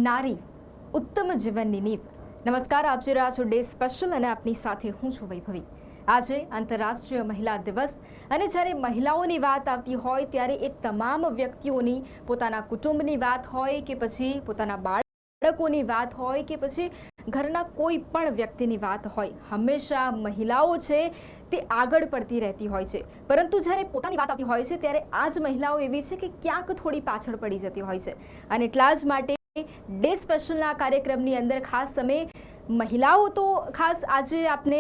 નારી ઉત્તમ જીવનની નીવ. નમસ્કાર, આપ જોઈ રહ્યા છો ડે સ્પેશિયલ અને આપની સાથે હું છું વૈભવી. આજે આંતરરાષ્ટ્રીય મહિલા દિવસ અને જ્યારે મહિલાઓની વાત આવતી હોય ત્યારે એ તમામ વ્યક્તિઓની પોતાના કુટુંબની વાત હોય કે પછી પોતાના બાળકોની વાત હોય કે પછી ઘરના કોઈ પણ વ્યક્તિની વાત હોય, હંમેશા મહિલાઓ છે તે આગળ પડતી રહેતી હોય છે. પરંતુ જ્યારે પોતાની વાત આવતી હોય છે ત્યારે આ જ મહિલાઓ એવી છે કે ક્યાંક થોડી પાછળ પડી જતી હોય છે. અને એટલા જ માટે ડે સ્પેશિયલના કાર્યક્રમની અંદર ખાસ અમે મહિલાઓ તો ખાસ આજે આપને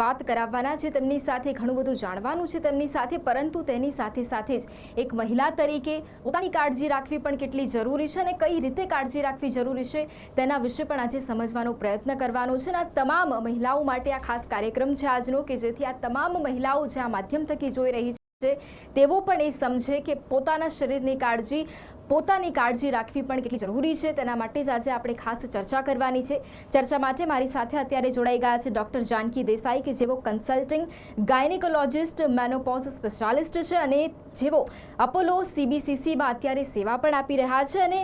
વાત કરાવવાના છે, તેમની સાથે ઘણું બધું જાણવાનું છે તેમની સાથે, પરંતુ તેની સાથે સાથે જ એક મહિલા તરીકે પોતાની કાળજી રાખવી પણ કેટલી જરૂરી છે અને કઈ રીતે કાળજી રાખવી જરૂરી છે તેના વિશે પણ આજે સમજવાનો પ્રયત્ન કરવાનો છે. અને આ તમામ મહિલાઓ માટે આ ખાસ કાર્યક્રમ છે આજનો, કે જેથી આ તમામ મહિલાઓ જે આ માધ્યમ થકી જોઈ રહી છે તેઓ પણ એ સમજે કે પોતાના શરીરની કાળજી, પોતાની કાળજી રાખવી પણ કેટલી જરૂરી છે. તેના માટે જ આજે આપણે ખાસ ચર્ચા કરવાની છે. ચર્ચા માટે મારી સાથે અત્યારે જોડાઈ ગયા છે ડૉક્ટર જાનકી દેસાઈ, કે જેઓ કન્સલ્ટિંગ ગાયનેકોલોજિસ્ટ, મેનોપોઝ સ્પેશિયાલિસ્ટ છે અને જેઓ અપોલો CBCCમાં અત્યારે સેવા પણ આપી રહ્યા છે અને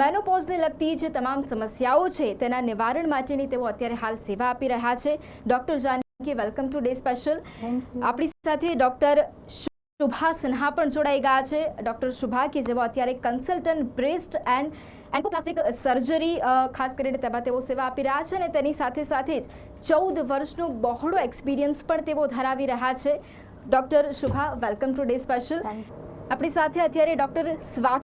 મેનોપોઝને લગતી જે તમામ સમસ્યાઓ છે તેના નિવારણ માટેની તેઓ અત્યારે હાલ સેવા આપી રહ્યા છે. Doctor Janaki, welcome today special. આપણી સાથે ડૉક્ટર શુભા સિન્હા પણ જોડાઈ ગયા છે. ડૉક્ટર શુભા, કે જેઓ અત્યારે કન્સલ્ટન્ટ બ્રેસ્ટ એન્ડ એન્કોપ્લાસ્ટિક સર્જરી ખાસ કરીને તેમાં તેઓ સેવા આપી રહ્યા છે અને તેની સાથે સાથે જ 14 વર્ષનો બહોળો એક્સપિરિયન્સ પણ તેઓ ધરાવી રહ્યા છે. Doctor Shubha, welcome today special. આપણી સાથે અત્યારે ડૉક્ટર સ્વાતિ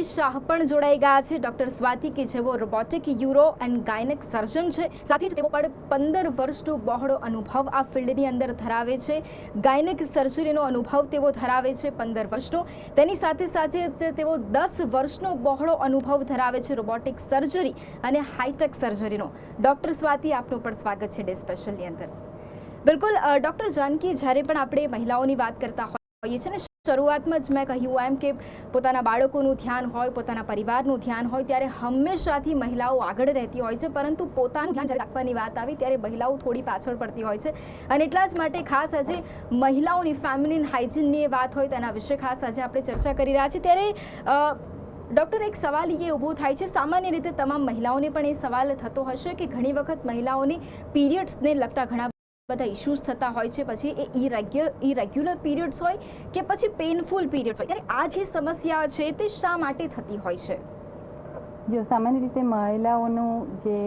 શાહ પણ જોડાઈ ગયા છે. ડૉક્ટર સ્વાતિ, કે જેઓ રોબોટિક યુરો એન્ડ ગાયનેક સર્જન છે, સાથે જ તેઓ પણ 15 વર્ષનો બહોળો અનુભવ આ ફિલ્ડની અંદર ધરાવે છે. ગાયનેક સર્જરીનો અનુભવ તેઓ ધરાવે છે 15 વર્ષનો. તેની સાથે સાથે તેઓ 10 વર્ષનો બહોળો અનુભવ ધરાવે છે રોબોટિક સર્જરી અને હાઈટેક સર્જરીનો. ડૉક્ટર સ્વાતિ, આપનું પણ સ્વાગત છે ડે સ્પેશિયલની અંદર. બિલકુલ ડૉક્ટર જાનકી, જ્યારે પણ આપણે મહિલાઓની વાત કરતા હોઈએ છીએ ને, શરૂઆતમાં જ મેં કહ્યું એમ કે પોતાના બાળકોનું ધ્યાન હોય, પોતાના પરિવારનું ધ્યાન હોય ત્યારે હંમેશાથી મહિલાઓ આગળ રહેતી હોય છે, પરંતુ પોતાનું ધ્યાન જ્યારે રાખવાની વાત આવી ત્યારે મહિલાઓ થોડી પાછળ પડતી હોય છે. અને એટલા જ માટે ખાસ આજે મહિલાઓની ફેમિલિન હાઇજીનની વાત હોય તેના વિશે ખાસ આજે આપણે ચર્ચા કરી રહ્યા છીએ. ત્યારે ડૉક્ટર, એક સવાલ એ ઊભો થાય છે, સામાન્ય રીતે તમામ મહિલાઓને પણ એ સવાલ થતો હશે કે ઘણી વખત મહિલાઓની પીરિયડ્સને લગતા ઘણા બધા ઇશ્યુઝ થતા હોય છે, પછી એ ઇરેગ્યુલર પીરિયડ્સ હોય કે પછી પેઇનફુલ પીરિયડ્સ હોય, ત્યારે આ જે સમસ્યા છે તે શા માટે થતી હોય છે? જો સામાન્ય રીતે મહિલાઓનું જે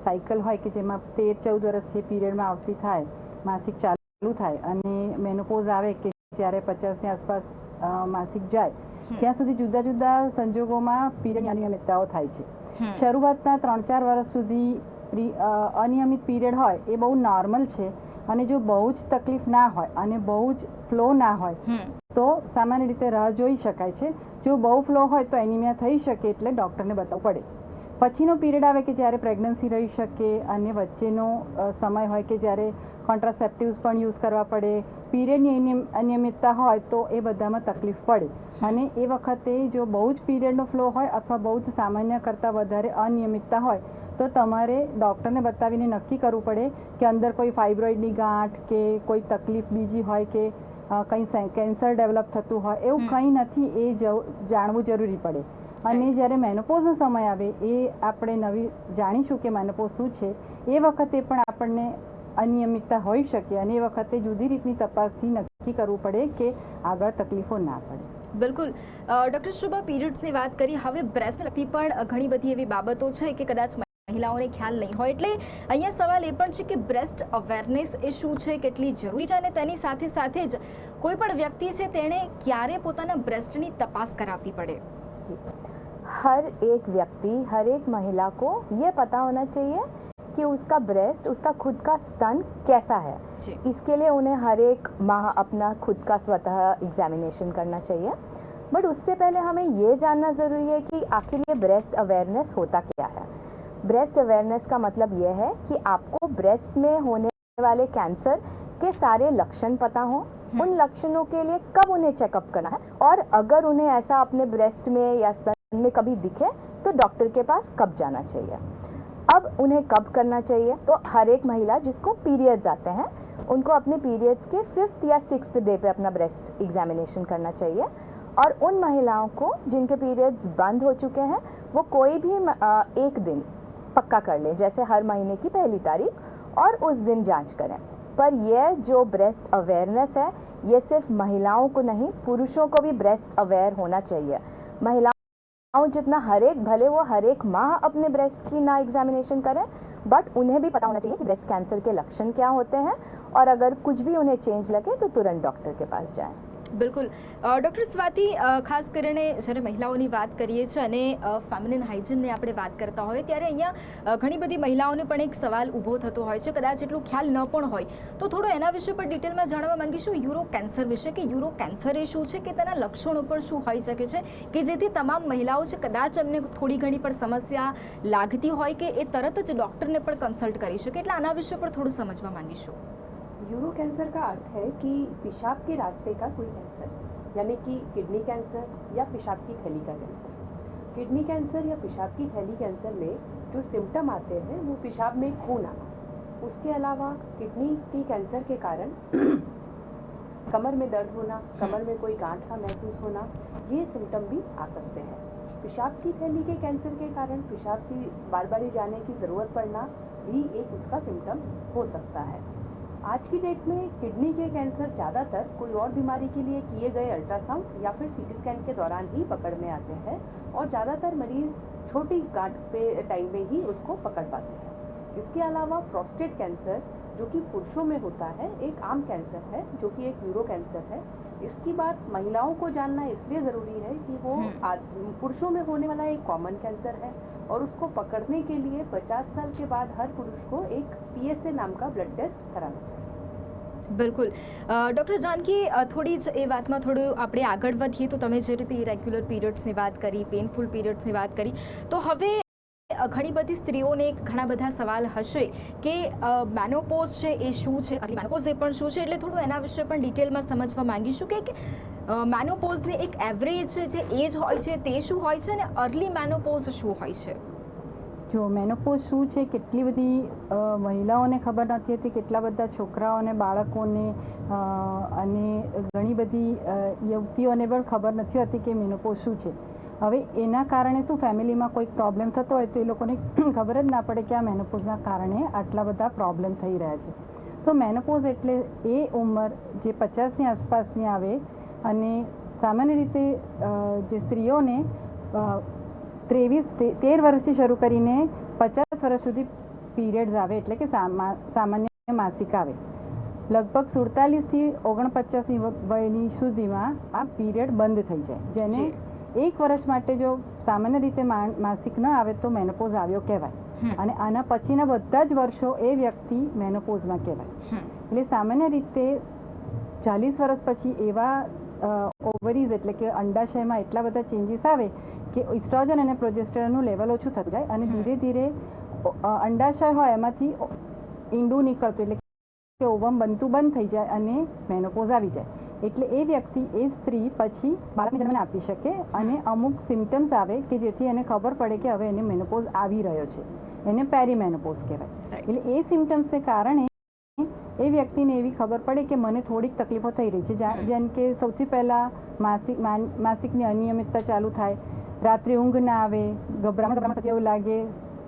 સાયકલ હોય કે જેમાં 13-14 વર્ષથી પીરિયડમાં આવતી થાય, માસિક ચાલુ થાય અને મેનોપોઝ આવે કે જ્યારે 50ની આસપાસ માસિક જાય, ત્યાં સુધી જુદા જુદા સંજોગોમાં પીરિયડની અનિયમિતતાઓ થાય છે. શરૂઆતના 3-4 વર્ષ સુધી અનિયમિત પીરિયડ હોય એ બહુ નોર્મલ છે અને જો બહુ જ તકલીફ ના હોય અને બહુ જ ફ્લો ના હોય તો સામાન્ય રીતે રાહ જોઈ શકાય છે. જો બહુ ફ્લો હોય તો એનિમિયા થઈ શકે, એટલે ડૉક્ટરને બતાવવું પડે. પછીનો પીરિયડ આવે કે જ્યારે પ્રેગ્નન્સી રહી શકે અને વચ્ચેનો સમય હોય કે જ્યારે કોન્ટ્રાસેપ્ટિવ્સ પણ યુઝ કરવા પડે, પીરિયડની અનિયમિતતા હોય તો એ બધામાં તકલીફ પડે. અને એ વખતે જો બહુ જ પીરિયડનો ફ્લો હોય અથવા બહુ જ સામાન્ય કરતાં વધારે અનિયમિતતા હોય તો તમારે ડૉક્ટરને બતાવીને નક્કી કરવું પડે કે અંદર કોઈ ફાઇબ્રોઇડની ગાંઠ કે કોઈ તકલીફ બીજી હોય કે કંઈ કેન્સર ડેવલપ થતું હોય, એવું કંઈ નથી, એ જાણવું જરૂરી પડે. અને જ્યારે મેનોપોઝનો સમય આવે એ આપણે નવી જાણીશું કે મેનોપોઝ શું છે, એ વખતે પણ આપણને અનિયમિતતા હોઈ શકે અને એ વખતે જુદી રીતની તપાસથી નક્કી કરવું પડે કે આગળ તકલીફો ના પડે. બિલકુલ ડૉક્ટર શુભા, પીરિયડ્સની વાત કરી, હવે બ્રેસ્ટને લગતી પણ ઘણી બધી એવી બાબતો છે કે કદાચ મહિલાઓને ખ્યાલ નહીં હોય, એટલે અહીંયા સવાલ એ પણ છે કે બ્રેસ્ટ અવેરનેસ એ શું છે, કેટલી જરૂરી છે અને તેની સાથે સાથે જ કોઈ પણ વ્યક્તિ છે તેણે ક્યારે પોતાના બ્રેસ્ટની તપાસ કરાવવી પડે? हर एक व्यक्ति, हर एक महिला को ये पता होना चाहिए कि उसका ब्रेस्ट, उसका खुद का स्तन कैसा है. इसके लिए उन्हें हर एक माह अपना खुद का स्वतः एग्जामिनेशन करना चाहिए. बट उससे पहले हमें ये जानना ज़रूरी है कि आखिर ये ब्रेस्ट अवेयरनेस होता क्या है. ब्रेस्ट अवेयरनेस का मतलब ये है कि आपको ब्रेस्ट में होने वाले कैंसर के सारे लक्षण पता हो, उन लक्षणों के लिए कब उन्हें चेकअप करना है और अगर उन्हें ऐसा अपने ब्रेस्ट में या स्तन में कभी दिखे तो डॉक्टर के पास कब जाना चाहिए. अब उन्हें कब करना चाहिए, तो हर एक महिला जिसको पीरियड्स आते हैं उनको अपने पीरियड्स के 5th या 6th डे पे अपना ब्रेस्ट एग्जामिनेशन करना चाहिए. और उन महिलाओं को जिनके पीरियड्स बंद हो चुके हैं वो कोई भी एक दिन पक्का कर ले, जैसे हर महीने की पहली तारीख, और उस दिन जांच करें। पर यह जो ब्रेस्ट अवेयरनेस है, ये सिर्फ महिलाओं को नहीं, पुरुषों को भी ब्रेस्ट अवेयर होना चाहिए। महिलाओं जितना हर एक, भले वो हर एक माह अपने ब्रेस्ट की ना एग्जामिनेशन करें, बट उन्हें भी पता होना चाहिए कि ब्रेस्ट कैंसर के लक्षण क्या होते हैं, और अगर कुछ भी उन्हें चेंज लगे तो तुरंत डॉक्टर के पास जाएं। બિલકુલ ડૉક્ટર સ્વાતિ, ખાસ કરીને જ્યારે મહિલાઓની વાત કરીએ છીએ અને ફેમિનિન હાઇજીનની આપણે વાત કરતા હોય ત્યારે અહીંયા ઘણી બધી મહિલાઓને પણ એક સવાલ ઊભો થતો હોય છે, કદાચ એટલું ખ્યાલ ન પણ હોય, તો થોડો એના વિશે પણ ડિટેલમાં જાણવા માંગીશું યુરો કેન્સર વિશે, કે યુરો કેન્સર એ શું છે, કે તેના લક્ષણો પણ શું હોઈ શકે છે, કે જેથી તમામ મહિલાઓ છે કદાચ એમને થોડી ઘણી પણ સમસ્યા લાગતી હોય કે એ તરત જ ડૉક્ટરને પણ કન્સલ્ટ કરી શકે, એટલે આના વિશે પણ થોડું સમજવા માંગીશું। यूरो कैंसर का अर्थ है कि पेशाब के रास्ते का कोई कैंसर, यानी कि किडनी कैंसर या पेशाब की थैली का कैंसर। किडनी कैंसर या पेशाब की थैली कैंसर में जो सिम्टम आते हैं वो पेशाब में खून आना, उसके अलावा किडनी की कैंसर के कारण कमर में दर्द होना, कमर में कोई गांठ का महसूस होना, ये सिम्टम भी आ सकते हैं। पेशाब की थैली के कैंसर के कारण पेशाब की बार बार जाने की ज़रूरत पड़ना भी एक उसका सिम्टम हो सकता है। आज की डेट में किडनी के कैंसर ज़्यादातर कोई और बीमारी के लिए किए गए अल्ट्रासाउंड या फिर सीटी स्कैन के दौरान ही पकड़ में आते हैं, और ज़्यादातर मरीज़ छोटी गांठ पे टाइम में ही उसको पकड़ पाते हैं। इसके अलावा प्रोस्टेट कैंसर, जो कि पुरुषों में होता है, एक आम कैंसर है जो कि एक यूरो कैंसर है। इसकी बात महिलाओं को जानना इसलिए ज़रूरी है कि वो पुरुषों में होने वाला एक कॉमन कैंसर है, और उसको पकड़ने के लिए 50 साल के बाद हर पुरुष को एक PSA नाम का ब्लड टेस्ट कराना चाहिए। બિલકુલ ડૉક્ટર જાનકી, થોડી જ એ વાતમાં થોડું આપણે આગળ વધીએ તો તમે જે રીતે ઇરેગ્યુલર પીરિયડ્સની વાત કરી, પેઇનફુલ પીરિયડ્સની વાત કરી, તો હવે ઘણી બધી સ્ત્રીઓને ઘણા બધા સવાલ હશે કે મેનોપોઝ છે એ શું છે, મેનોપોઝ એ પણ શું છે, એટલે થોડું એના વિશે પણ ડિટેલમાં સમજવા માંગીશું કે મેનોપોઝની એક એવરેજ જે એજ હોય છે તે શું હોય છે અને અર્લી મેનોપોઝ શું હોય છે? જો મેનોપોઝ શું છે, કેટલી બધી મહિલાઓને ખબર નથી હતી, કેટલા બધા છોકરાઓને, બાળકોને અને ઘણી બધી યુવતીઓને પણ ખબર નથી હતી કે મેનોપોઝ શું છે। હવે એના કારણે શું, ફેમિલીમાં કોઈક પ્રોબ્લેમ થતો હોય તો એ લોકોને ખબર જ ના પડે કે આ મેનોપોઝના કારણે આટલા બધા પ્રોબ્લેમ થઈ રહ્યા છે। તો મેનોપોઝ એટલે એ ઉંમર જે 50ની આસપાસની આવે, અને સામાન્ય રીતે જે સ્ત્રીઓને 13 વર્ષથી શરૂ કરીને 50 વર્ષ સુધી પીરિયડ્સ આવે, એટલે કે સામાન્ય માસિક આવે। લગભગ 47થી 49ની વયની સુધીમાં આ પીરિયડ બંધ થઈ જાય, જેને 1 વર્ષ માટે જો સામાન્ય રીતે માસિક ન આવે તો મેનોપોઝ આવ્યો કહેવાય, અને આના પછીના બધા જ વર્ષો એ વ્યક્તિ મેનોપોઝમાં કહેવાય। એટલે સામાન્ય રીતે 40 વર્ષ પછી એવા ઓવરીઝ એટલે કે અંડાશયમાં એટલા બધા ચેન્જીસ આવે કે ઇસ્ટ્રોજન અને પ્રોજેસ્ટેરોનનું લેવલ ઓછું થતું જાય, અને ધીરે ધીરે અંડાશય હોય એમાંથી ઈંડું નીકળતું એટલે કે ઓવમ બનતું બંધ થઈ જાય અને મેનોપોઝ આવી જાય। એટલે એ વ્યક્તિ, એ સ્ત્રી પછી બાળકને જન્મ આપી શકે, અને અમુક સિમ્ટમ્સ આવે કે જેથી એને ખબર પડે કે હવે એને મેનોપોઝ આવી રહ્યો છે, એને પેરીમેનોપોઝ કહેવાય। એટલે એ સિમ્ટમ્સને કારણે એ વ્યક્તિને એવી ખબર પડે કે મને થોડીક તકલીફો થઈ રહી છે, જેમ કે સૌથી પહેલાં માસિકની અનિયમિતતા ચાલુ થાય, રાત્રે ઊંઘ ના આવે, ગભરામણ થતી એવું લાગે,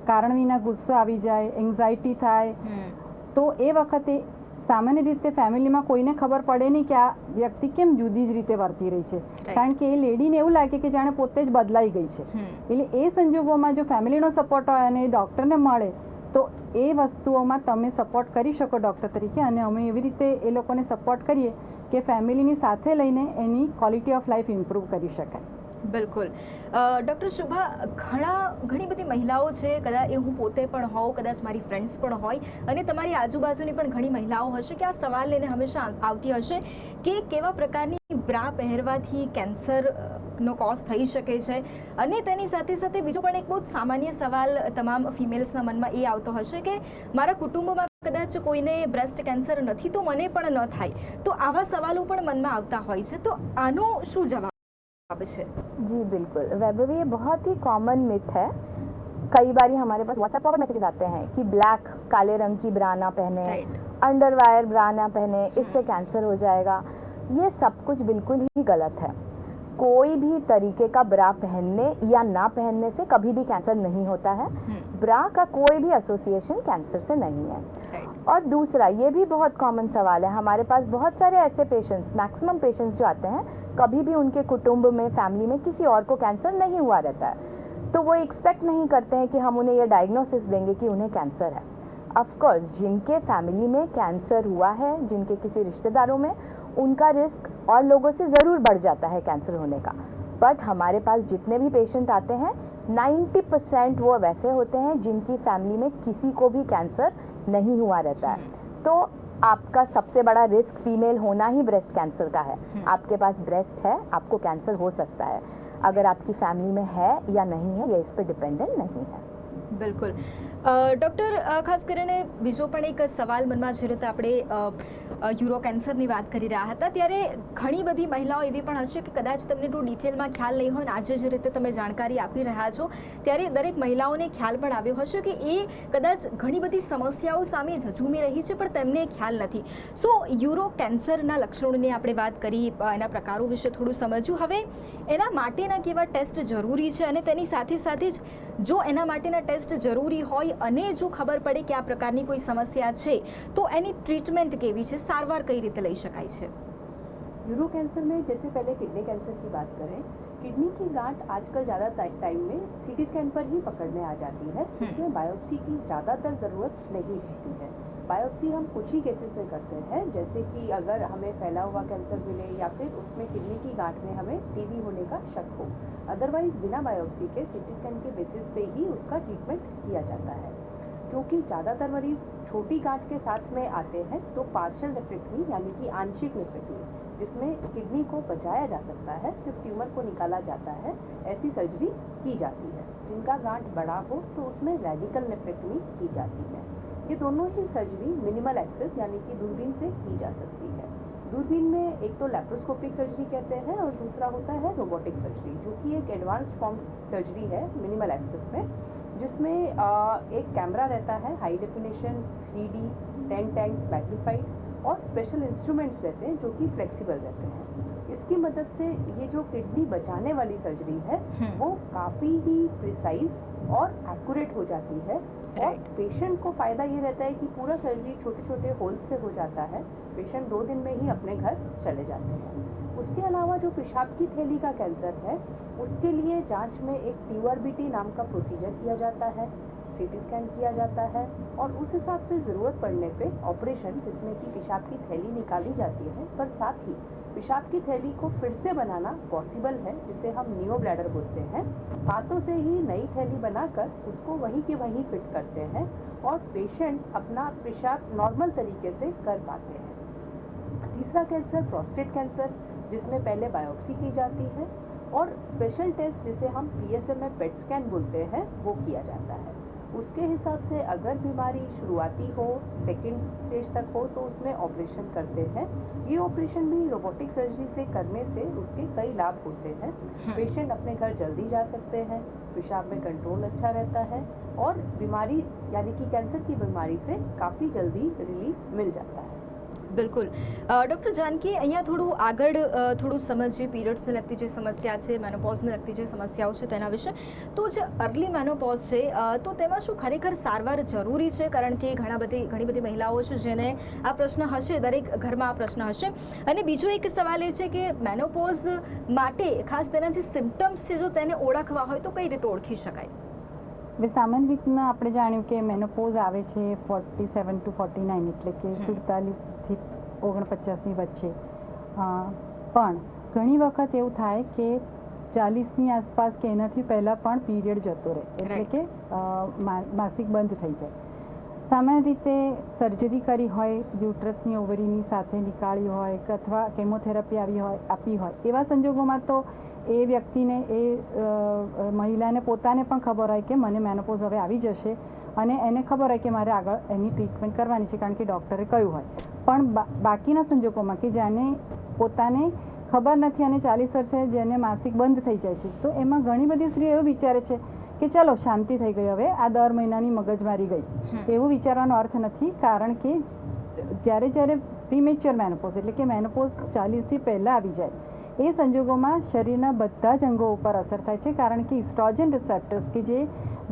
કારણ વિના ગુસ્સો આવી જાય, એન્ઝાયટી થાય। તો એ વખતે સામાન્ય રીતે ફેમિલીમાં કોઈને ખબર પડે નહીં કે આ વ્યક્તિ કેમ જુદી જ રીતે વર્તી રહી છે, કારણ કે એ લેડીને એવું લાગે કે જાણે પોતે જ બદલાઈ ગઈ છે। એટલે એ સંજોગોમાં જો ફેમિલીનો સપોર્ટ હોય અને ડૉક્ટરને મળે તો એ વસ્તુઓમાં તમે સપોર્ટ કરી શકો ડૉક્ટર તરીકે, અને અમે એવી રીતે એ લોકોને સપોર્ટ કરીએ કે ફેમિલીની સાથે લઈને એની ક્વોલિટી ઓફ લાઈફ ઇમ્પ્રૂવ કરી શકાય। બિલકુલ ડૉક્ટર શુભા, ઘણી બધી મહિલાઓ છે, કદાચ એ હું પોતે પણ હોઉં, કદાચ મારી ફ્રેન્ડ્સ પણ હોય, અને તમારી આજુબાજુની પણ ઘણી મહિલાઓ હશે કે આ સવાલ લઈને હંમેશા આવતી હશે કે કેવા પ્રકારની બ્રા પહેરવાથી કેન્સરનો કોઝ થઈ શકે છે, અને તેની સાથે સાથે બીજો પણ એક બહુ જ સામાન્ય સવાલ તમામ ફિમેલ્સના મનમાં એ આવતો હશે કે મારા કુટુંબમાં કદાચ કોઈને બ્રેસ્ટ કેન્સર નથી તો મને પણ ન થાય, તો આવા સવાલો પણ મનમાં આવતા હોય છે, તો આનો શું જવાબ? जी बिल्कुल वैभवी, ये बहुत ही कॉमन मिथ है। कई बार हमारे पास व्हाट्सएप पर मैसेजेस आते हैं कि ब्लैक, काले रंग की ब्रा ना पहने, अंडरवायर ब्रा ना पहने, इससे कैंसर हो जाएगा। ये सब कुछ बिल्कुल ही गलत है। कोई भी तरीके का ब्रा पहनने या ना पहनने से कभी भी कैंसर नहीं होता है। ब्रा का कोई भी एसोसिएशन कैंसर से नहीं है। और दूसरा, ये भी बहुत कॉमन सवाल है, हमारे पास बहुत सारे ऐसे पेशेंट्स, मैक्सिमम पेशेंट्स जो आते हैं, कभी भी उनके कुटुंब में, फैमिली में किसी और को कैंसर नहीं हुआ रहता है, तो वो एक्सपेक्ट नहीं करते हैं कि हम उन्हें ये डायग्नोसिस देंगे कि उन्हें कैंसर है। ऑफ कोर्स जिनके फैमिली में कैंसर हुआ है, जिनके किसी रिश्तेदारों में, उनका रिस्क और लोगों से ज़रूर बढ़ जाता है कैंसर होने का। बट हमारे पास जितने भी पेशेंट आते हैं 90% वो वैसे होते हैं जिनकी फैमिली में किसी को भी कैंसर नहीं हुआ रहता है। तो आपका सबसे बड़ा रिस्क फीमेल होना ही ब्रेस्ट कैंसर का है। आपके पास ब्रेस्ट है, आपको कैंसर हो सकता है। अगर आपकी फैमिली में है या नहीं है, ये इस पर डिपेंडेंट नहीं है। બિલકુલ ડૉક્ટર, ખાસ કરીને બીજો પણ એક સવાલ મનમાં જે રીતે આપણે યુરો કેન્સરની વાત કરી રહ્યા હતા, ત્યારે ઘણી બધી મહિલાઓ એવી પણ હશે કે કદાચ તમને એટલું ડિટેલમાં ખ્યાલ નહીં હોય, આજે જે રીતે તમે જાણકારી આપી રહ્યા છો ત્યારે દરેક મહિલાઓને ખ્યાલ પણ આવ્યો હશે કે એ કદાચ ઘણી બધી સમસ્યાઓ સામે ઝઝૂમી રહી છે પણ તેમને ખ્યાલ નથી. સો યુરો કેન્સરના લક્ષણોની આપણે વાત કરી, એના પ્રકારો વિશે થોડું સમજ્યું. હવે એના માટેના કેવા ટેસ્ટ જરૂરી છે અને તેની સાથે સાથે જ જો એના માટેના ટેસ્ટ જરૂરી હોય અને જો ખબર પડે કે આ પ્રકારની કોઈ સમસ્યા છે તો એની ટ્રીટમેન્ટ કેવી છે, સારવાર કઈ રીતે લઈ શકાય છે? यूरो कैंसर में जैसे पहले किडनी कैंसर की बात करें, किडनी की गांठ आजकल ज़्यादा टाइम में सीटी स्कैन पर ही पकड़ में आ जाती है, इसमें बायोप्सी की ज़्यादातर ज़रूरत नहीं रहती है। बायोप्सी हम कुछ ही केसेस में करते हैं, जैसे कि अगर हमें फैला हुआ कैंसर मिले या फिर उसमें किडनी की गांठ में हमें टीबी होने का शक हो। अदरवाइज बिना बायोप्सी के सीटी स्कैन के बेसिस पे ही उसका ट्रीटमेंट किया जाता है। क्योंकि ज़्यादातर मरीज छोटी गांठ के साथ में आते हैं, तो पार्शियल नेफ्रेक्टमी यानी कि आंशिक नेफ्रेक्टमी, जिसमें किडनी को बचाया जा सकता है, सिर्फ ट्यूमर को निकाला जाता है, ऐसी सर्जरी की जाती है। जिनका गांठ बड़ा हो तो उसमें रेडिकल नेफ्रेक्टमी की जाती है। ये दोनों ही सर्जरी मिनिमल एक्सेस यानी कि दूरबीन से की जा सकती है। दूरबीन में एक तो लैप्रोस्कोपिक सर्जरी कहते हैं और दूसरा होता है रोबोटिक सर्जरी, जो कि एक एडवांस्ड फॉर्म सर्जरी है मिनिमल एक्सेस में, जिसमें एक कैमरा रहता है, high definition 3D 10 times magnified, और स्पेशल इंस्ट्रूमेंट्स रहते हैं जो कि फ्लेक्सिबल रहते हैं। इसकी मदद से ये जो किडनी बचाने वाली सर्जरी है वो काफ़ी ही प्रिसाइज और एक्यूरेट हो जाती है। और पेशेंट को फ़ायदा ये रहता है कि पूरा सर्जरी छोटे छोटे होल्स से हो जाता है, पेशेंट 2 दिन में ही अपने घर चले जाते हैं। उसके अलावा जो पेशाब की थैली का कैंसर है, उसके लिए जांच में एक TURBT नाम का प्रोसीजर किया जाता है, सीटी स्कैन किया जाता है, और उस हिसाब से ज़रूरत पड़ने पे ऑपरेशन, जिसमें कि पेशाब की थैली निकाली जाती है, पर साथ ही पेशाब की थैली को फिर से बनाना पॉसिबल है, जिसे हम नियो ब्लैडर बोलते हैं। हाथों से ही नई थैली बनाकर उसको वहीं के वहीं फिट करते हैं और पेशेंट अपना पेशाब नॉर्मल तरीके से कर पाते हैं। तीसरा कैंसर प्रोस्टेट कैंसर, जिसमें पहले बायोप्सी की जाती है और स्पेशल टेस्ट जिसे हम PSMA पेट स्कैन बोलते हैं वो किया जाता है। उसके हिसाब से अगर बीमारी शुरुआती हो, सेकंड स्टेज तक हो, तो उसमें ऑपरेशन करते हैं। ये ऑपरेशन भी रोबोटिक सर्जरी से करने से उसके कई लाभ होते हैं। पेशेंट अपने घर जल्दी जा सकते हैं, पेशाब में कंट्रोल अच्छा रहता है और बीमारी यानी कि कैंसर की बीमारी से काफ़ी जल्दी रिलीफ मिल जाता है। બિલકુલ. ડૉક્ટર જાનકી, અહીંયા થોડું આગળ થોડું સમજીએ પીરિયડ્સને લગતી જે સમસ્યા છે, મેનોપોઝને લગતી જે સમસ્યાઓ છે તેના વિશે. તો જે અર્લી મેનોપોઝ છે તો તેમાં શું ખરેખર સારવાર જરૂરી છે? કારણ કે ઘણી બધી મહિલાઓ છે જેને આ પ્રશ્ન હશે, દરેક ઘરમાં આ પ્રશ્ન હશે. અને બીજો એક સવાલ એ છે કે મેનોપોઝ માટે ખાસ તેના જે સિમ્પટમ્સ છે જો તેને ઓળખવા હોય તો કઈ રીતે ઓળખી શકાય? હવે સામાન્ય રીતના આપણે જાણ્યું કે મેનોપોઝ આવે છે 47 to 49, એટલે કે 47થી 49ની વચ્ચે. પણ ઘણી વખત એવું થાય કે 40ની આસપાસ કે એનાથી પહેલાં પણ પીરિયડ જતો રહે, એટલે કે માસિક બંધ થઈ જાય. સામાન્ય રીતે સર્જરી કરી હોય, યુટ્રસની ઓવરીની સાથે નીકાળી હોય કે અથવા કેમોથેરાપી આપી હોય, એવા સંજોગોમાં તો એ વ્યક્તિને, એ મહિલાને પોતાને પણ ખબર હોય કે મને મેનોપોઝ હવે આવી જશે અને એને ખબર હોય કે મારે આગળ એની ટ્રીટમેન્ટ કરવાની છે, કારણ કે ડૉક્ટરે કહ્યું હોય. પણ બાકીના સંજોગોમાં કે જેને પોતાને ખબર નથી અને 40 વર્ષે જેને માસિક બંધ થઈ જાય છે, તો એમાં ઘણી બધી સ્ત્રીઓ એવું વિચારે છે કે ચલો શાંતિ થઈ ગઈ, હવે આ દર મહિનાની મગજમારી ગઈ. એવું વિચારવાનો અર્થ નથી, કારણ કે જ્યારે પ્રીમેચ્યોર મેનોપોઝ એટલે કે મેનોપોઝ 40થી પહેલાં આવી જાય એ સંજોગોમાં શરીરના બધા જ અંગો ઉપર અસર થાય છે, કારણ કે ઇસ્ટ્રોજન રિસેપ્ટર્સ કે જે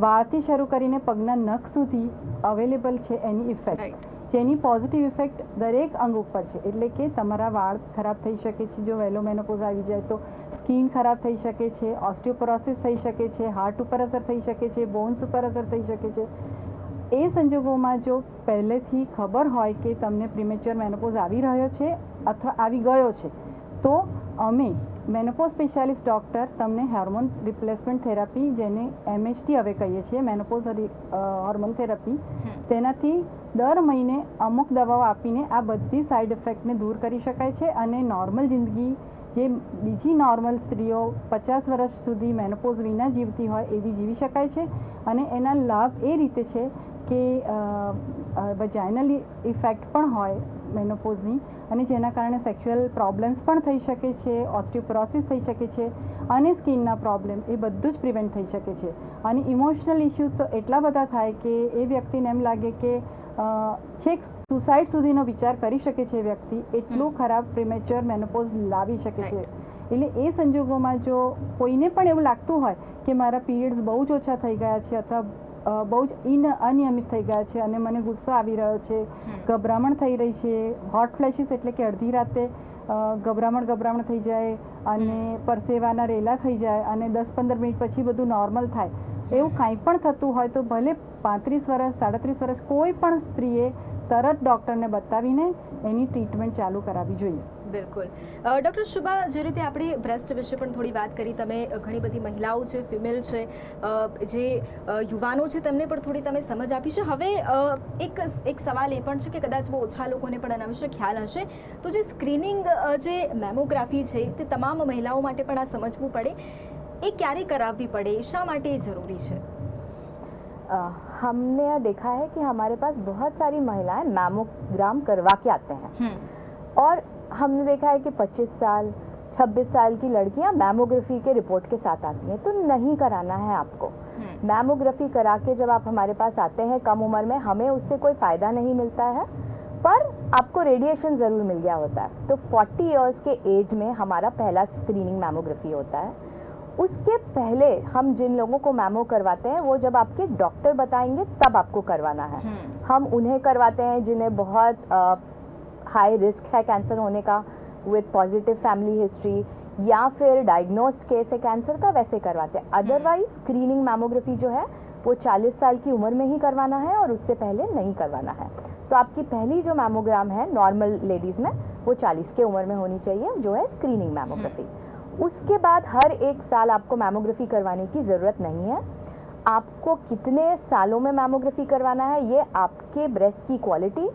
વાળથી શરૂ કરીને પગના નખ સુધી અવેલેબલ છે એની ઇફેક્ટ, જેની પોઝિટિવ ઇફેક્ટ દરેક અંગ ઉપર છે. એટલે કે તમારા વાળ ખરાબ થઈ શકે છે, જો વહેલો મેનોપોઝ આવી જાય તો સ્કિન ખરાબ થઈ શકે છે, ઓસ્ટિયોપોરોસિસ થઈ શકે છે, હાર્ટ ઉપર અસર થઈ શકે છે, બોન્સ ઉપર અસર થઈ શકે છે. એ સંજોગોમાં જો પહેલેથી ખબર હોય કે તમને પ્રીમેચ્યોર મેનોપોઝ આવી રહ્યો છે અથવા આવી ગયો છે, તો અમે મેનોપોઝ સ્પેશિયાલિસ્ટ ડૉક્ટર તમને હોર્મોન રિપ્લેસમેન્ટ થેરાપી, જેને MHT હવે કહીએ છીએ, મેનોપોઝ હોર્મોન થેરાપી, તેનાથી દર મહિને અમુક દવાઓ આપીને આ બધી સાઇડ ઇફેક્ટને દૂર કરી શકાય છે અને નોર્મલ જિંદગી જે બીજી નોર્મલ સ્ત્રીઓ 50 વર્ષ સુધી મેનોપોઝ વિના જીવતી હોય એવી જીવી શકાય છે. અને એના લાભ એ રીતે છે કે વજાઇનલ ઇફેક્ટ પણ હોય મેનોપોઝની, અને જેના કારણે સેક્સ્યુઅલ પ્રોબ્લેમ્સ પણ થઈ શકે છે, ઓસ્ટિયોપોરોસિસ થઈ શકે છે અને સ્કિનના પ્રોબ્લેમ એ બધું જ પ્રિવેન્ટ થઈ શકે છે. અને ઇમોશનલ ઇશ્યુઝ તો એટલા બધા થાય કે એ વ્યક્તિને એમ લાગે કે છેક સુસાઇડ સુધીનો વિચાર કરી શકે છે વ્યક્તિ, એટલું ખરાબ પ્રીમેચ્યોર મેનોપોઝ લાવી શકે છે. એટલે એ સંજોગોમાં જો કોઈને પણ એવું લાગતું હોય કે મારા પીરિયડ્સ બહુ જ ઓછા થઈ ગયા છે અથવા બહુ જ અનિયમિત થઈ ગયા છે અને મને ગુસ્સો આવી રહ્યો છે, ગભરામણ થઈ રહી છે, હોટ ફ્લેશિસ એટલે કે અડધી રાતે ગભરામણ થઈ જાય અને પરસેવાના રેલા થઈ જાય અને 10-15 મિનિટ પછી બધું નોર્મલ થાય, એવું કાંઈ પણ થતું હોય તો ભલે 35 વર્ષ 37 વર્ષ કોઈ પણ સ્ત્રીએ તરત ડૉક્ટરને બતાવીને એની ટ્રીટમેન્ટ ચાલુ કરાવવી જોઈએ. બિલકુલ. ડૉક્ટર શુભા, જે રીતે આપણે બ્રેસ્ટ વિશે પણ થોડી વાત કરી, તમે ઘણી બધી મહિલાઓ છે, ફિમેલ છે, જે યુવાનો છે, તેમને પણ થોડી તમે સમજ આપી છે. હવે એક સવાલ એ પણ છે કે કદાચ બહુ ઓછા લોકોને પણ એના વિશે ખ્યાલ હશે, તો જે સ્ક્રીનિંગ જે મેમોગ્રાફી છે તે તમામ મહિલાઓ માટે પણ આ સમજવું પડે, એ ક્યારે કરાવવી પડે, શા માટે એ જરૂરી છે? हमने यह देखा है कि हमारे पास बहुत सारी महिलाएं मैमोग्राम करवा के आते हैं और हमने देखा है कि 25 साल 26 साल की लड़कियां मैमोग्राफी के रिपोर्ट के साथ आती हैं. तो नहीं कराना है आपको. मैमोग्राफी करा के जब आप हमारे पास आते हैं कम उम्र में, हमें उससे कोई फ़ायदा नहीं मिलता है, पर आपको रेडिएशन ज़रूर मिल गया होता है. तो 40 इयर्स के एज में हमारा पहला स्क्रीनिंग मैमोग्राफी होता है. उसके पहले हम जिन लोगों को मैमो करवाते हैं वो जब आपके डॉक्टर बताएंगे तब आपको करवाना है. हम उन्हें करवाते हैं जिन्हें बहुत हाई रिस्क है कैंसर होने का, विद पॉजिटिव फैमिली हिस्ट्री, या फिर डायग्नोस्ड केस है कैंसर का, वैसे करवाते हैं. अदरवाइज स्क्रीनिंग मैमोग्राफी जो है वो 40 साल की उम्र में ही करवाना है और उससे पहले नहीं करवाना है. तो आपकी पहली जो मैमोग्राम है नॉर्मल लेडीज़ में वो 40 के उम्र में होनी चाहिए, जो है स्क्रीनिंग मैमोग्राफी. उसके बाद हर एक साल आपको मैमोग्राफी करवाने की ज़रूरत नहीं है. आपको कितने सालों में मैमोग्राफी करवाना है ये आपके ब्रेस्ट की क्वालिटी,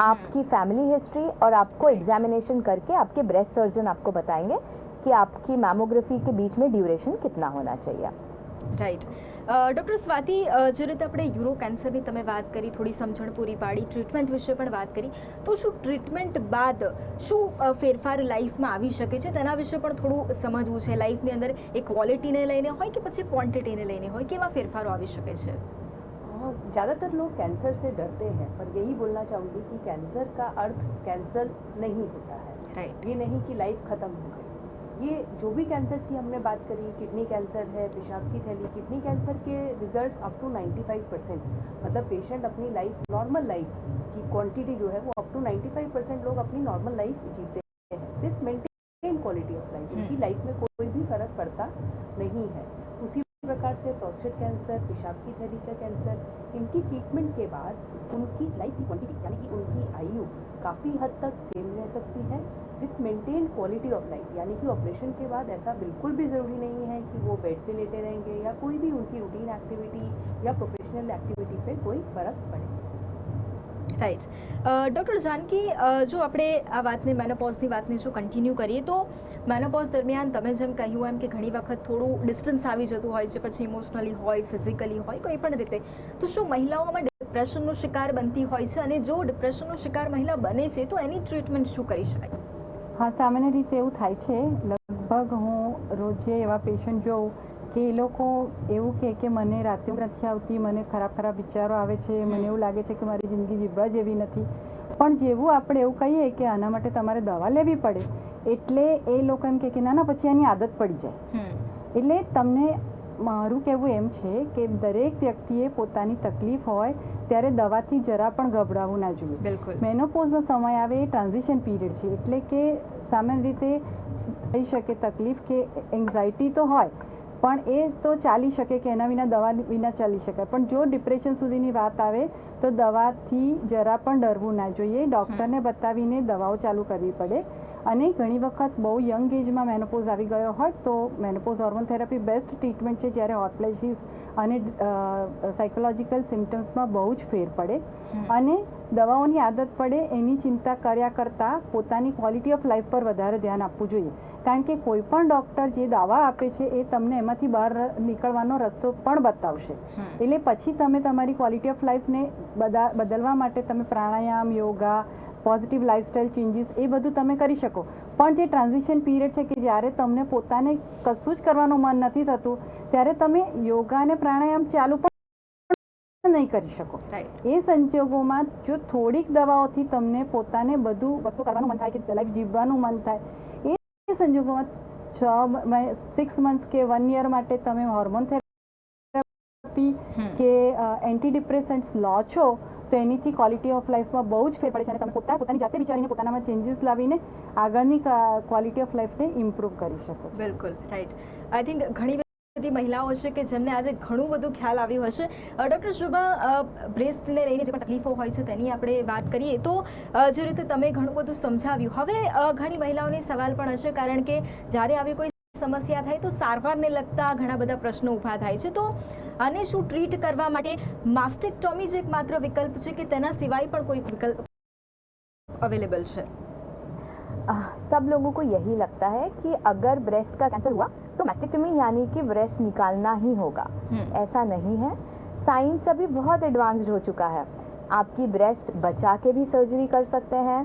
आपकी फैमिली हिस्ट्री और आपको एग्जामिनेशन करके आपके ब्रेस्ट सर्जन आपको बताएंगे कि आपकी मैमोग्राफी के बीच में ड्यूरेशन कितना होना चाहिए. રાઈટ. ડૉક્ટર સ્વાતિ, જે રીતે આપણે યુરો કેન્સરની તમે વાત કરી, થોડી સમજણ પૂરી પાડી, ટ્રીટમેન્ટ વિશે પણ વાત કરી, તો શું ટ્રીટમેન્ટ બાદ શું ફેરફાર લાઈફમાં આવી શકે છે તેના વિશે પણ થોડું સમજવું છે. લાઈફની અંદર એ ક્વોલિટીને લઈને હોય કે પછી ક્વોન્ટિટીને લઈને હોય, કેવા ફેરફારો આવી શકે છે? ज़्यादातर लोग कैंसर से डरते हैं, पर यही बोलना चाहूँगी कि कैंसर का अर्थ कैंसर नहीं होता है. राइट. ये नहीं कि लाइफ ख़त्म हो गई. ये जो भी कैंसर्स की हमने बात करी, किडनी कैंसर है, पेशाब की थैली, किडनी कैंसर के रिजल्ट्स अप टू 95%, मतलब पेशेंट अपनी लाइफ, नॉर्मल लाइफ की क्वांटिटी जो है वो अप टू 95% लोग अपनी नॉर्मल लाइफ जीते हैं with maintain quality of life. उनकी लाइफ में कोई भी फर्क पड़ता नहीं है. उसी प्रकार से प्रोस्टेट कैंसर, पेशाब की थैली का कैंसर, इनकी ट्रीटमेंट के बाद उनकी लाइफ की क्वांटिटी यानी कि उनकी आयु काफ़ी हद तक सेम रह सकती है with maintain quality of life. यानी कि ऑपरेशन के बाद ऐसा बिल्कुल भी ज़रूरी नहीं है कि वो बेड पे लेटे रहेंगे या कोई भी उनकी रूटीन एक्टिविटी या प्रोफेशनल एक्टिविटी पे कोई फ़र्क पड़े. રાઈટ. ડૉક્ટર જાનકી, જો આપણે આ વાતને મેનોપોઝની વાતને જો કન્ટિન્યુ કરીએ તો મેનોપોઝ દરમિયાન તમે જેમ કહ્યું એમ કે ઘણી વખત થોડું ડિસ્ટન્સ આવી જતું હોય છે, પછી ઇમોશનલી હોય, ફિઝિકલી હોય, કોઈ પણ રીતે, તો શું મહિલાઓમાં ડિપ્રેશનનો શિકાર બનતી હોય છે? અને જો ડિપ્રેશનનો શિકાર મહિલા બને છે તો એની ટ્રીટમેન્ટ શું કરી શકાય? હા, સામાન્ય રીતે એવું થાય છે. લગભગ હું રોજે એવા પેશન્ટ જોઉં કે એ લોકો એવું કહે કે મને રાતે નથી આવતી, મને ખરાબ વિચારો આવે છે, મને એવું લાગે છે કે મારી જિંદગી જીવવા જેવી નથી. પણ જેવું આપણે એવું કહીએ કે આના માટે તમારે દવા લેવી પડે, એટલે એ લોકો એમ કે ના ના પછી એની આદત પડી જાય. એટલે તમને મારું કહેવું એમ છે કે દરેક વ્યક્તિએ પોતાની તકલીફ હોય ત્યારે દવાથી જરા પણ ગભરાવું ના જોઈએ. બિલકુલ. મેનોપોઝનો સમય આવે એ ટ્રાન્ઝિશન પીરિયડ છે, એટલે કે સામાન્ય રીતે થઈ શકે તકલીફ કે એન્ઝાયટી તો હોય પણ એ તો ચાલી શકે કે એના વિના દવા વિના ચાલી શકાય, પણ જો ડિપ્રેશન સુધીની વાત આવે તો દવાથી જરા પણ ડરવું ના જોઈએ. ડૉક્ટરને બતાવીને દવાઓ ચાલુ કરવી પડે. અને ઘણી વખત બહુ યંગ એજમાં મેનોપોઝ આવી ગયો હોય તો menopause hormone therapy best treatment છે જ્યારે હોટ ફ્લેશિસ અને સાયકોલોજીકલ સિમ્ટમ્સમાં બહુ જ ફેર પડે. અને દવાઓની આદત પડે એની ચિંતા કર્યા કરતાં પોતાની ક્વોલિટી ઓફ લાઈફ પર વધારે ધ્યાન આપવું જોઈએ. કારણ કે કોઈ પણ ડૉક્ટર જે દવા આપે છે એ તમને એમાંથી બહાર નીકળવાનો રસ્તો પણ બતાવશે. એટલે પછી તમે તમારી ક્વોલિટી ઓફ લાઈફને બદલવા માટે તમે પ્રાણાયામ, યોગા, પોઝિટિવ લાઇફસ્ટાઇલ ચેન્જીસ એ બધું તમે કરી શકો. પણ જે ટ્રાન્ઝિશન પીરિયડ છે કે જ્યારે તમને પોતાને કશું જ કરવાનું મન નથી થતું ત્યારે તમે યોગા અને પ્રાણાયામ ચાલુ પણ નહીં કરી શકો. એ સંજોગોમાં જો થોડીક દવાઓથી તમને પોતાને બધું વસ્તુ કરવાનું મન થાય કે લાઈફ જીવવાનું મન થાય, એ સંજોગોમાં 6 months કે 1 year માટે તમે હોર્મોન થેરાપી કે એન્ટી ડિપ્રેસન્ટ્સ લો છો તો એનીથી ક્વોલિટી ઓફ લાઈફમાં બહુ જ ફેર પડે છે અને તમે પોતાની જાતે વિચારીને પોતાનામાં ચેન્જીસ લાવીને આગળની ક્વોલિટી ઓફ લાઈફને ઇમ્પ્રૂવ કરી શકો. બિલકુલ રાઈટ. આઈ થિંક ઘણી બધી મહિલાઓ છે કે જેમને આજે ઘણું બધું ખ્યાલ આવ્યું હશે. ડૉક્ટર શુભા, બ્રેસ્ટને લઈને જે પણ તકલીફો હોય છે તેની આપણે વાત કરીએ તો જે રીતે તમે ઘણું બધું સમજાવ્યું, હવે ઘણી મહિલાઓને સવાલ પણ હશે કારણ કે જ્યારે આવી કોઈ સમસ્યા થાય તો સારવારને લગતા ઘણા બધા પ્રશ્નો ઊભા થાય છે. તો આને શું ટ્રીટ કરવા માટે માસ્ટેક્ટોમી જ એકમાત્ર વિકલ્પ છે કે તેના સિવાય પણ કોઈ વિકલ્પ अवेलेबल है? सब लोगों को यही लगता है कि अगर ब्रेस्ट का कैंसर हुआ तो मैस्टेक्टमी यानी कि ब्रेस्ट निकालना ही होगा. ऐसा नहीं है. साइंस अभी बहुत एडवांस्ड हो चुका है. आपकी ब्रेस्ट बचा के भी सर्जरी कर सकते हैं.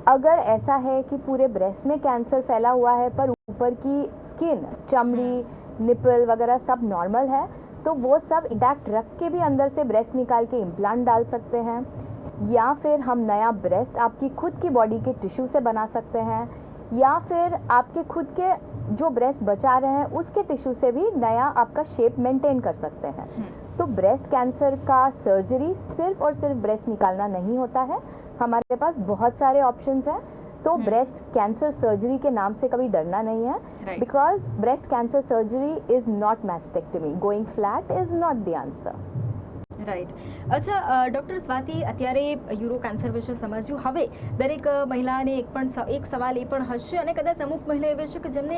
अगर ऐसा है कि पूरे ब्रेस्ट में कैंसर फैला हुआ है पर ऊपर की स्किन, चमड़ी, निपल वगैरह सब नॉर्मल है तो वो सब इंटैक्ट रख के भी अंदर से ब्रेस्ट निकाल के इम्प्लांट डाल सकते हैं. या फिर हम नया ब्रेस्ट आपकी खुद की बॉडी के टिश्यू से बना सकते हैं. या फिर आपके खुद के जो ब्रेस्ट बचा रहे हैं उसके टिश्यू से भी नया आपका शेप मेंटेन कर सकते हैं. तो ब्रेस्ट कैंसर का सर्जरी सिर्फ और सिर्फ ब्रेस्ट निकालना नहीं होता है. हमारे पास बहुत सारे ऑप्शंस हैं. तो ब्रेस्ट कैंसर सर्जरी के नाम से कभी डरना नहीं है, because breast cancer surgery is not mastectomy. Going flat is not the answer. Right. અચ્છા ડૉક્ટર સ્વાતિ, અત્યારે યુરો કેન્સર વિશે સમજ્યું. હવે દરેક મહિલાને એક સવાલ એ પણ હશે અને કદાચ અમુક મહિલા એવી છે કે જેમને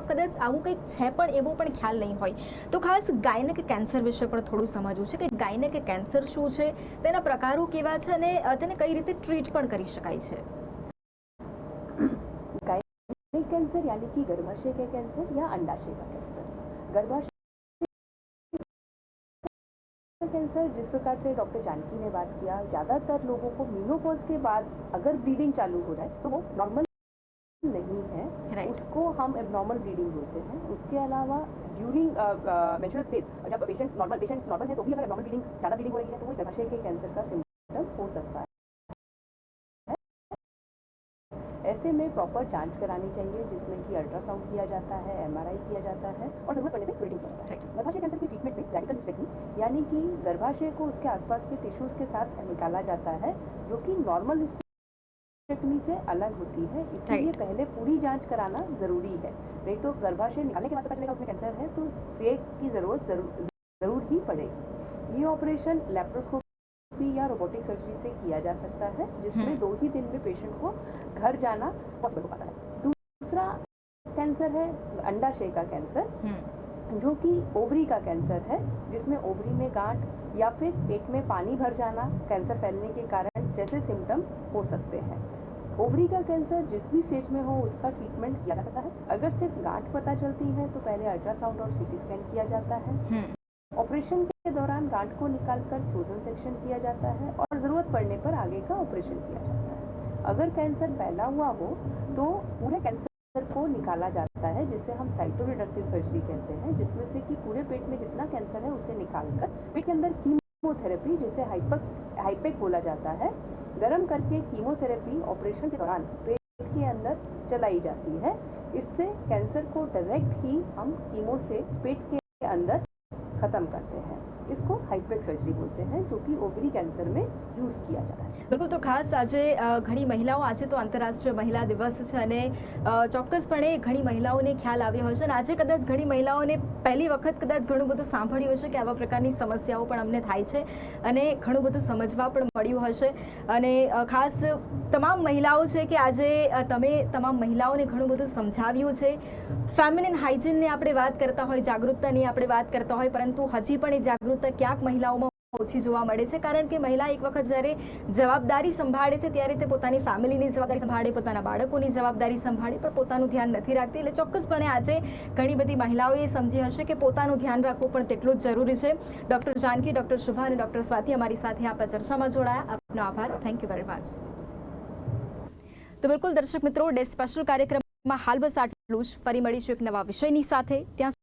કદાચ આવું કંઈક છે પણ એવો પણ ખ્યાલ નહીં હોય, તો ખાસ ગાયનેક કેન્સર વિશે પણ થોડું સમજવું છે કે ગાયનેક કેન્સર શું છે, તેના પ્રકારો કેવા છે અને તેને કઈ રીતે ટ્રીટ પણ કરી શકાય છે. गायनेक कैंसर यानी कि गर्भाशय का कैंसर या अंडाशय का कैंसर. गर्भाशय कैंसर जिस प्रकार से डॉक्टर जानकी ने बात किया, ज़्यादातर लोगों को मेनोपॉज के बाद अगर ब्लीडिंग चालू हो जाए तो वो नॉर्मल नहीं है, उसको हम एबनॉर्मल ब्लीडिंग बोलते हैं. उसके अलावा ड्यूरिंग मेंस्ट्रुअल फेज जब पेशेंट नॉर्मल है तो भी अगर नॉर्मल ब्लीडिंग ज़्यादा ब्लीडिंग हो रही है तो वो गर्भाशय के कैंसर का सिम्टम हो सकता है. ऐसे में प्रॉपर जांच करानी चाहिए जिसमें कि अल्ट्रासाउंड किया जाता है, एमआरआई किया जाता है और जरूरत पड़ने पर ब्लीडिंग किया जाता है. गर्भाशय कैंसर की ट्रीटमेंट में रेडिकल हिस्टेक्टमी यानी कि गर्भाशय को उसके आसपास के टिश्यूज के साथ निकाला जाता है, जो कि नॉर्मल हिस्टेक्टमी से अलग होती है. इसलिए पहले पूरी जांच कराना जरूरी है, नहीं तो गर्भाशय निकालने के बाद पता चलेगा उसमें कैंसर है तो सेक की जरूरत जरूर ही पड़ेगी. ये ऑपरेशन लैप्रोस्कोपी या रोबोटिक सर्जरी से किया जा सकता है, जिसमें 2 ही दिन में पेशेंट को घर जाना पॉसिबल हो पाता है. दूसरा कैंसर है अंडाशय का कैंसर, जो कि ओवरी का कैंसर है, जिसमें ओवरी में गांठ या फिर पेट में पानी भर जाना कैंसर फैलने के कारण जैसे सिम्टम हो सकते हैं. ओवरी का कैंसर जिस भी स्टेज में हो उसका ट्रीटमेंट किया जा सकता है. अगर सिर्फ गांठ पता चलती है तो पहले अल्ट्रासाउंड और सीटी स्कैन किया जाता है. ऑपरेशन के दौरान गांठ को निकालकर फ्रोजन सेक्शन किया जाता है और ज़रूरत पड़ने पर आगे का ऑपरेशन किया जाता है. अगर कैंसर फैला हुआ हो तो पूरे कैंसर को निकाला जाता है, जिसे हम साइटोरिडक्टिव सर्जरी कहते हैं, जिसमें से कि पूरे पेट में जितना कैंसर है उसे निकालकर पेट के अंदर कीमोथेरेपी, जिसे हाइपेक बोला जाता है, गर्म करके कीमोथेरेपी ऑपरेशन के दौरान के अंदर चलाई जाती है। इससे कैंसर को डायरेक्ट ही हम कीमो से पेट के अंदर ख़त्म करते हैं। इसको हाइड्रोपेक सर्जरी बोलते हैं, जो कि ओवरी कैंसर में यूज़ किया जाता है। બિલકુલ, તો ખાસ આજે ઘણી મહિલાઓ, આજે તો આંતરરાષ્ટ્રીય મહિલા દિવસ છે અને ચોક્કસપણે ઘણી મહિલાઓને ખ્યાલ આવ્યો હશે અને આજે કદાચ ઘણી મહિલાઓને પહેલી વખત કદાચ ઘણું બધું સાંભળ્યું હશે કે આવા પ્રકારની સમસ્યાઓ પણ અમને થાય છે અને ઘણું બધું સમજવા પણ મળ્યું હશે અને ખાસ તમામ મહિલાઓ છે કે આજે તમે તમામ મહિલાઓને ઘણું બધું સમજાવ્યું છે। ફેમિનિન હાઇજીનની આપણે વાત કરતા હોય, જાગૃતતાની આપણે વાત કરતા હોય, પરંતુ હજી પણ એ જાગૃતતા ક્યાંક મહિલાઓમાં ઓછી જોવા મળે છે, કારણ કે મહિલા એક વખત જ્યારે જવાબદારી સંભાળે છે ત્યારે તે પોતાની ફેમિલીની જવાબદારી સંભાળે, પોતાના બાળકોની જવાબદારી સંભાળે, પણ પોતાનું ધ્યાન નથી રાખતી। એટલે ચોક્કસપણે આજે ઘણી બધી મહિલાઓએ સમજી હશે કે પોતાનું ધ્યાન રાખવું પણ તેટલું જ જરૂરી છે। ડૉક્ટર જાનકી, ડૉક્ટર શુભા અને ડૉક્ટર સ્વાતિ અમારી સાથે આ ચર્ચામાં જોડાયા, આપનો આભાર, થેન્ક યુ વેરી મચ। તો બિલકુલ દર્શક મિત્રો, ડે સ્પેશિયલ કાર્યક્રમમાં હાલ બસ આટલું જ। ફરી મળીશું એક નવા વિષયની સાથે, ત્યાં